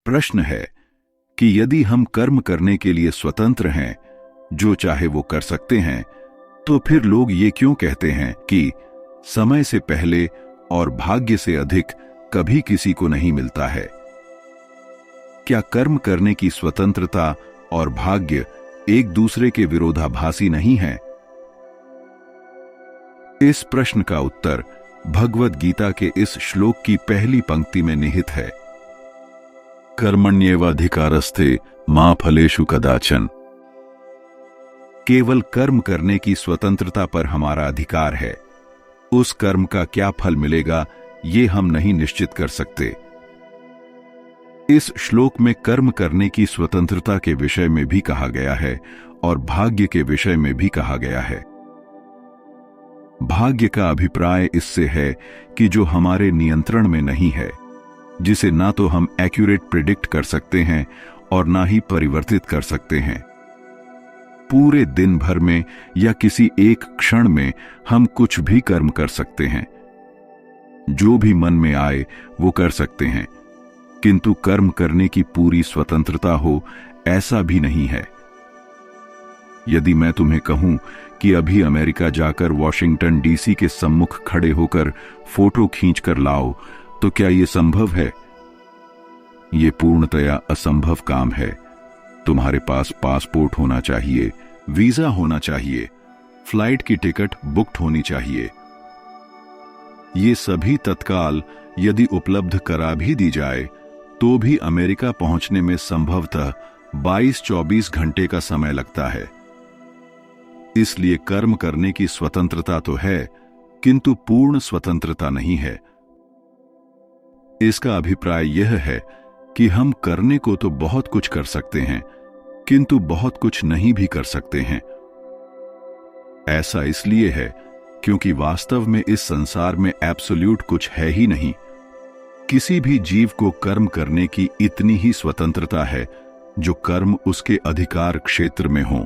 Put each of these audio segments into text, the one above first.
प्रश्न है कि यदि हम कर्म करने के लिए स्वतंत्र हैं, जो चाहे वो कर सकते हैं, तो फिर लोग ये क्यों कहते हैं कि समय से पहले और भाग्य से अधिक कभी किसी को नहीं मिलता है? क्या कर्म करने की स्वतंत्रता और भाग्य एक दूसरे के विरोधाभासी नहीं है? इस प्रश्न का उत्तर भगवद गीता के इस श्लोक की पहली पंक्ति में निहित है। कर्मण्येवाधिकारस्ते मा फलेषु कदाचन। केवल कर्म करने की स्वतंत्रता पर हमारा अधिकार है। उस कर्म का क्या फल मिलेगा, ये हम नहीं निश्चित कर सकते। इस श्लोक में कर्म करने की स्वतंत्रता के विषय में भी कहा गया है और भाग्य के विषय में भी कहा गया है। भाग्य का अभिप्राय इससे है कि जो हमारे नियंत्रण में नहीं है, जिसे ना तो हम एक्यूरेट प्रिडिक्ट कर सकते हैं और ना ही परिवर्तित कर सकते हैं। पूरे दिन भर में या किसी एक क्षण में हम कुछ भी कर्म कर सकते हैं। जो भी मन में आए वो कर सकते हैं, किंतु कर्म करने की पूरी स्वतंत्रता हो, ऐसा भी नहीं है। यदि मैं तुम्हें कहूं कि अभी अमेरिका जाकर वॉशिंगटन डीसी के सम्मुख खड़े होकर फोटो खींचकर लाओ, तो क्या यह संभव है? यह पूर्णतया असंभव काम है। तुम्हारे पास पासपोर्ट होना चाहिए, वीजा होना चाहिए, फ्लाइट की टिकट बुक्ड होनी चाहिए। ये सभी तत्काल यदि उपलब्ध करा भी दी जाए तो भी अमेरिका पहुंचने में संभवतः 22-24 घंटे का समय लगता है। इसलिए कर्म करने की स्वतंत्रता तो है, किंतु पूर्ण स्वतंत्रता नहीं है। इसका अभिप्राय यह है कि हम करने को तो बहुत कुछ कर सकते हैं, किंतु बहुत कुछ नहीं भी कर सकते हैं। ऐसा इसलिए है क्योंकि वास्तव में इस संसार में एब्सोल्यूट कुछ है ही नहीं। किसी भी जीव को कर्म करने की इतनी ही स्वतंत्रता है जो कर्म उसके अधिकार क्षेत्र में हो।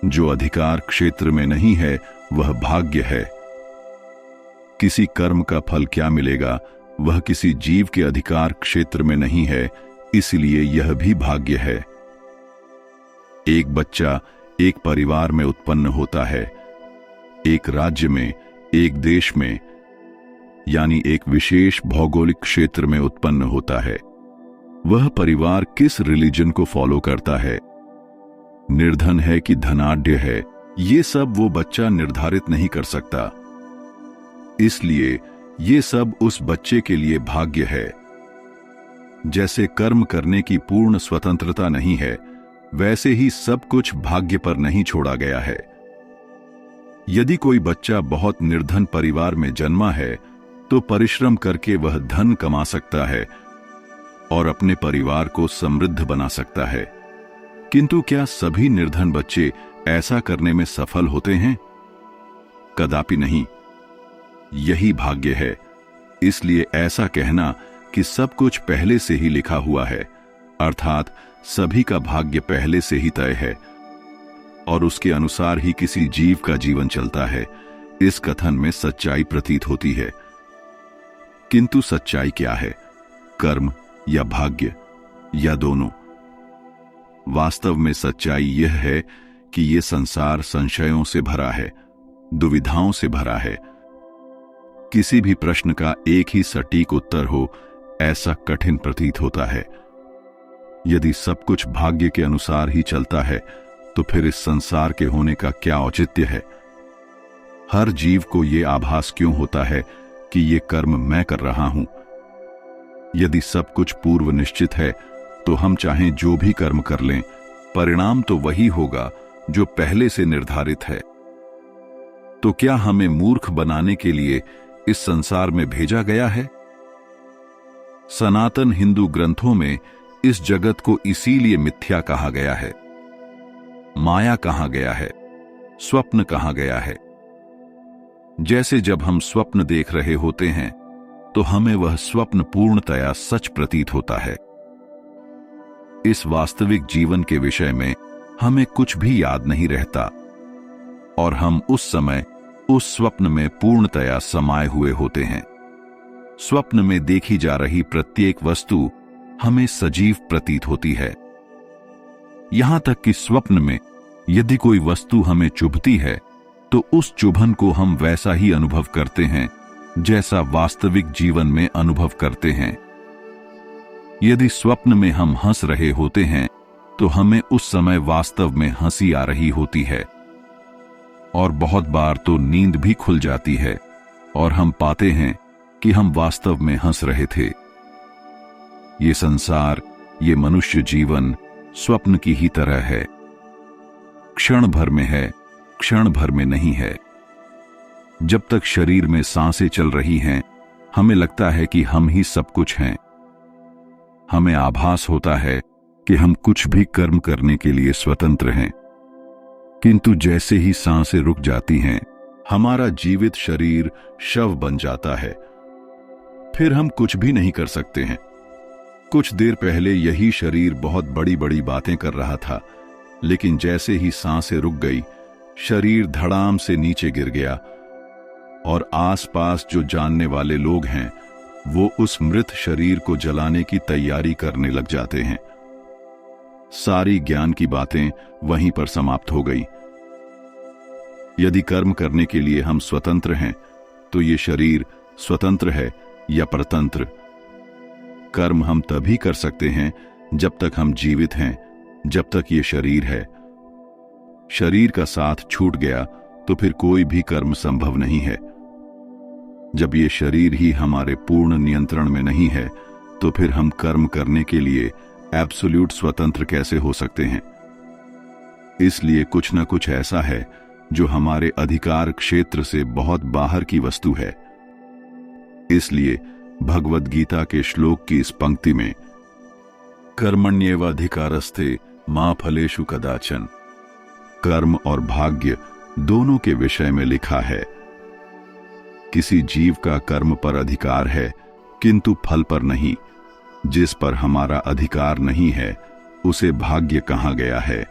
जो अधिकार क्षेत्र में नहीं है वह भाग्य है। किसी कर्म का फल क्या मिलेगा, वह किसी जीव के अधिकार क्षेत्र में नहीं है, इसलिए यह भी भाग्य है। एक बच्चा एक परिवार में उत्पन्न होता है, एक राज्य में, एक देश में, यानी एक विशेष भौगोलिक क्षेत्र में उत्पन्न होता है। वह परिवार किस रिलीजन को फॉलो करता है, निर्धन है कि धनाढ्य है, ये सब वो बच्चा निर्धारित नहीं कर सकता। इसलिए ये सब उस बच्चे के लिए भाग्य है। जैसे कर्म करने की पूर्ण स्वतंत्रता नहीं है, वैसे ही सब कुछ भाग्य पर नहीं छोड़ा गया है। यदि कोई बच्चा बहुत निर्धन परिवार में जन्मा है तो परिश्रम करके वह धन कमा सकता है और अपने परिवार को समृद्ध बना सकता है। किंतु क्या सभी निर्धन बच्चे ऐसा करने में सफल होते हैं? कदापि नहीं। यही भाग्य है। इसलिए ऐसा कहना कि सब कुछ पहले से ही लिखा हुआ है, अर्थात सभी का भाग्य पहले से ही तय है और उसके अनुसार ही किसी जीव का जीवन चलता है, इस कथन में सच्चाई प्रतीत होती है। किंतु सच्चाई क्या है? कर्म या भाग्य या दोनों? वास्तव में सच्चाई यह है कि यह संसार संशयों से भरा है, दुविधाओं से भरा है। किसी भी प्रश्न का एक ही सटीक उत्तर हो, ऐसा कठिन प्रतीत होता है। यदि सब कुछ भाग्य के अनुसार ही चलता है तो फिर इस संसार के होने का क्या औचित्य है? हर जीव को यह आभास क्यों होता है कि यह कर्म मैं कर रहा हूं? यदि सब कुछ पूर्व निश्चित है तो हम चाहें जो भी कर्म कर लें, परिणाम तो वही होगा जो पहले से निर्धारित है। तो क्या हमें मूर्ख बनाने के लिए इस संसार में भेजा गया है? सनातन हिंदू ग्रंथों में इस जगत को इसीलिए मिथ्या कहा गया है, माया कहा गया है, स्वप्न कहा गया है। जैसे जब हम स्वप्न देख रहे होते हैं तो हमें वह स्वप्न पूर्णतया सच प्रतीत होता है। इस वास्तविक जीवन के विषय में हमें कुछ भी याद नहीं रहता और हम उस समय उस स्वप्न में पूर्णतया समाये हुए होते हैं। स्वप्न में देखी जा रही प्रत्येक वस्तु हमें सजीव प्रतीत होती है। यहां तक कि स्वप्न में यदि कोई वस्तु हमें चुभती है तो उस चुभन को हम वैसा ही अनुभव करते हैं जैसा वास्तविक जीवन में अनुभव करते हैं। यदि स्वप्न में हम हंस रहे होते हैं तो हमें उस समय वास्तव में हंसी आ रही होती है, और बहुत बार तो नींद भी खुल जाती है और हम पाते हैं कि हम वास्तव में हंस रहे थे। ये संसार, ये मनुष्य जीवन स्वप्न की ही तरह है, क्षण भर में है, क्षण भर में नहीं है। जब तक शरीर में सांसें चल रही हैं, हमें लगता है कि हम ही सब कुछ हैं। हमें आभास होता है कि हम कुछ भी कर्म करने के लिए स्वतंत्र हैं, किंतु जैसे ही सांसें रुक जाती हैं, हमारा जीवित शरीर शव बन जाता है। फिर हम कुछ भी नहीं कर सकते हैं। कुछ देर पहले यही शरीर बहुत बड़ी बड़ी बातें कर रहा था, लेकिन जैसे ही सांसें रुक गई, शरीर धड़ाम से नीचे गिर गया और आसपास जो जानने वाले लोग हैं वो उस मृत शरीर को जलाने की तैयारी करने लग जाते हैं। सारी ज्ञान की बातें वहीं पर समाप्त हो गई। यदि कर्म करने के लिए हम स्वतंत्र हैं तो ये शरीर स्वतंत्र है या परतंत्र? कर्म हम तभी कर सकते हैं जब तक हम जीवित हैं, जब तक ये शरीर है। शरीर का साथ छूट गया तो फिर कोई भी कर्म संभव नहीं है। जब ये शरीर ही हमारे पूर्ण नियंत्रण में नहीं है तो फिर हम कर्म करने के लिए एब्सोल्यूट स्वतंत्र कैसे हो सकते हैं? इसलिए कुछ न कुछ ऐसा है जो हमारे अधिकार क्षेत्र से बहुत बाहर की वस्तु है। इसलिए भगवद गीता के श्लोक की इस पंक्ति में कर्मण्येवाधिकारस्ते मा फलेषु कदाचन, कर्म और भाग्य दोनों के विषय में लिखा है। किसी जीव का कर्म पर अधिकार है किंतु फल पर नहीं। जिस पर हमारा अधिकार नहीं है उसे भाग्य कहा गया है।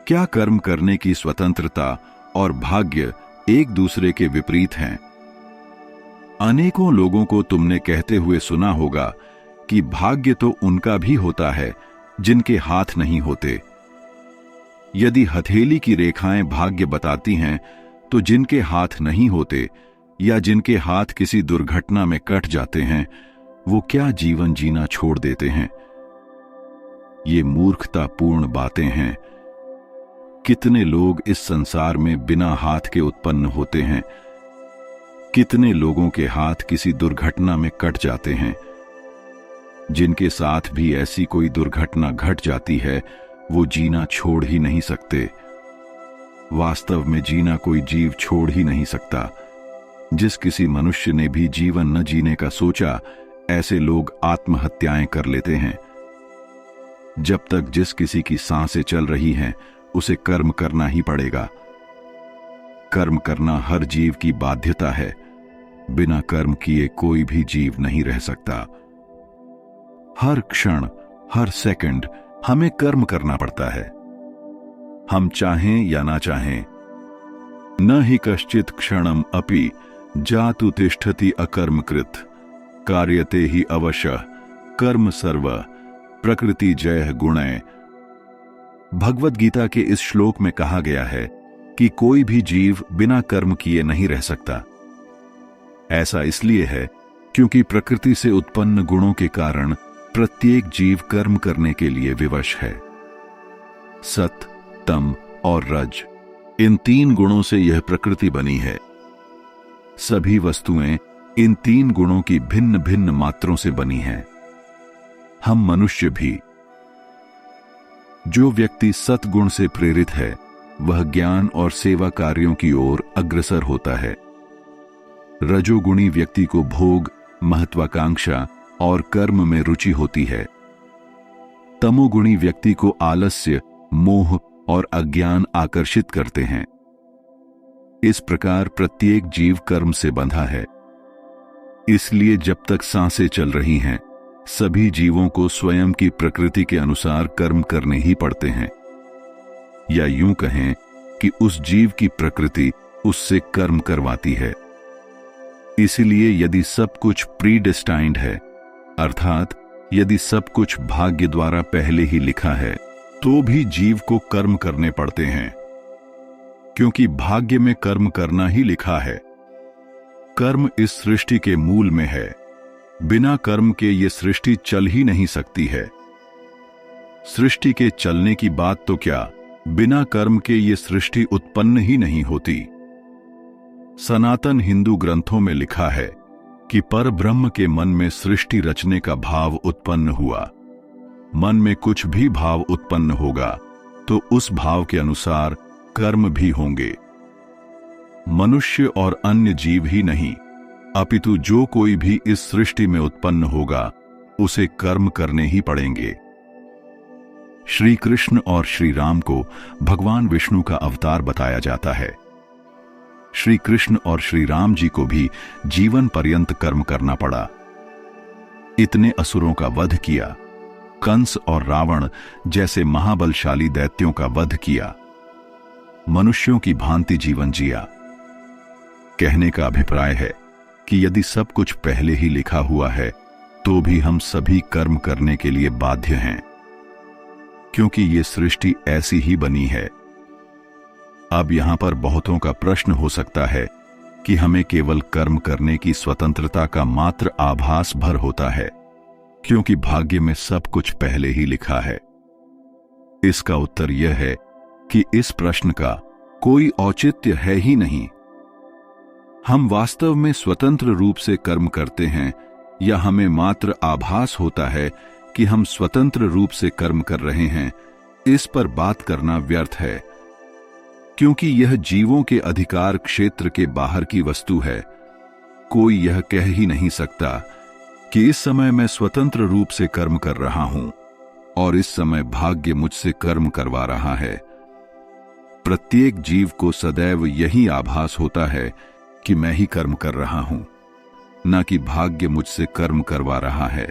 क्या कर्म करने की स्वतंत्रता और भाग्य एक दूसरे के विपरीत हैं? अनेकों लोगों को तुमने कहते हुए सुना होगा कि भाग्य तो उनका भी होता है जिनके हाथ नहीं होते। यदि हथेली की रेखाएं भाग्य बताती हैं तो जिनके हाथ नहीं होते या जिनके हाथ किसी दुर्घटना में कट जाते हैं वो क्या जीवन जीना छोड़ देते हैं? ये मूर्खतापूर्ण बातें हैं। कितने लोग इस संसार में बिना हाथ के उत्पन्न होते हैं? कितने लोगों के हाथ किसी दुर्घटना में कट जाते हैं? जिनके साथ भी ऐसी कोई दुर्घटना घट जाती है वो जीना छोड़ ही नहीं सकते। वास्तव में जीना कोई जीव छोड़ ही नहीं सकता। जिस किसी मनुष्य ने भी जीवन न जीने का सोचा, ऐसे लोग आत्महत्याएं कर लेते हैं। जब तक जिस किसी की सांसें चल रही हैं, उसे कर्म करना ही पड़ेगा। कर्म करना हर जीव की बाध्यता है। बिना कर्म किए कोई भी जीव नहीं रह सकता। हर क्षण, हर सेकंड हमें कर्म करना पड़ता है, हम चाहें या ना चाहें। न ही कश्चित क्षणम अपि जातु तिष्ठति अकर्मकृत, कार्यते ही अवश्य कर्म सर्व प्रकृति जय गुणय। भगवद गीता के इस श्लोक में कहा गया है कि कोई भी जीव बिना कर्म किए नहीं रह सकता। ऐसा इसलिए है क्योंकि प्रकृति से उत्पन्न गुणों के कारण प्रत्येक जीव कर्म करने के लिए विवश है। सत, तम और रज, इन तीन गुणों से यह प्रकृति बनी है। सभी वस्तुएं इन तीन गुणों की भिन्न भिन्न मात्रों से बनी हैं। हम मनुष्य भी। जो व्यक्ति सतगुण से प्रेरित है वह ज्ञान और सेवा कार्यों की ओर अग्रसर होता है। रजोगुणी व्यक्ति को भोग, महत्वाकांक्षा और कर्म में रुचि होती है। तमोगुणी व्यक्ति को आलस्य, मोह और अज्ञान आकर्षित करते हैं। इस प्रकार प्रत्येक जीव कर्म से बंधा है। इसलिए जब तक सांसें चल रही हैं, सभी जीवों को स्वयं की प्रकृति के अनुसार कर्म करने ही पड़ते हैं। या यूं कहें कि उस जीव की प्रकृति उससे कर्म करवाती है। इसलिए यदि सब कुछ प्रीडेस्टाइंड है, अर्थात यदि सब कुछ भाग्य द्वारा पहले ही लिखा है तो भी जीव को कर्म करने पड़ते हैं, क्योंकि भाग्य में कर्म करना ही लिखा है। कर्म इस सृष्टि के मूल में है। बिना कर्म के ये सृष्टि चल ही नहीं सकती है। सृष्टि के चलने की बात तो क्या, बिना कर्म के ये सृष्टि उत्पन्न ही नहीं होती। सनातन हिंदू ग्रंथों में लिखा है कि पर ब्रह्म के मन में सृष्टि रचने का भाव उत्पन्न हुआ। मन में कुछ भी भाव उत्पन्न होगा तो उस भाव के अनुसार कर्म भी होंगे। मनुष्य और अन्य जीव ही नहीं, अपितु जो कोई भी इस सृष्टि में उत्पन्न होगा उसे कर्म करने ही पड़ेंगे। श्री कृष्ण और श्री राम को भगवान विष्णु का अवतार बताया जाता है। श्री कृष्ण और श्री राम जी को भी जीवन पर्यंत कर्म करना पड़ा। इतने असुरों का वध किया, कंस और रावण जैसे महाबलशाली दैत्यों का वध किया, मनुष्यों की भांति जीवन जिया। कहने का अभिप्राय है कि यदि सब कुछ पहले ही लिखा हुआ है तो भी हम सभी कर्म करने के लिए बाध्य हैं, क्योंकि ये सृष्टि ऐसी ही बनी है। अब यहां पर बहुतों का प्रश्न हो सकता है कि हमें केवल कर्म करने की स्वतंत्रता का मात्र आभास भर होता है, क्योंकि भाग्य में सब कुछ पहले ही लिखा है। इसका उत्तर यह है कि इस प्रश्न का कोई औचित्य है ही नहीं। हम वास्तव में स्वतंत्र रूप से कर्म करते हैं या हमें मात्र आभास होता है कि हम स्वतंत्र रूप से कर्म कर रहे हैं, इस पर बात करना व्यर्थ है, क्योंकि यह जीवों के अधिकार क्षेत्र के बाहर की वस्तु है। कोई यह कह ही नहीं सकता कि इस समय मैं स्वतंत्र रूप से कर्म कर रहा हूं और इस समय भाग्य मुझसे कर्म करवा रहा है। प्रत्येक जीव को सदैव यही आभास होता है कि मैं ही कर्म कर रहा हूं, न कि भाग्य मुझसे कर्म करवा रहा है।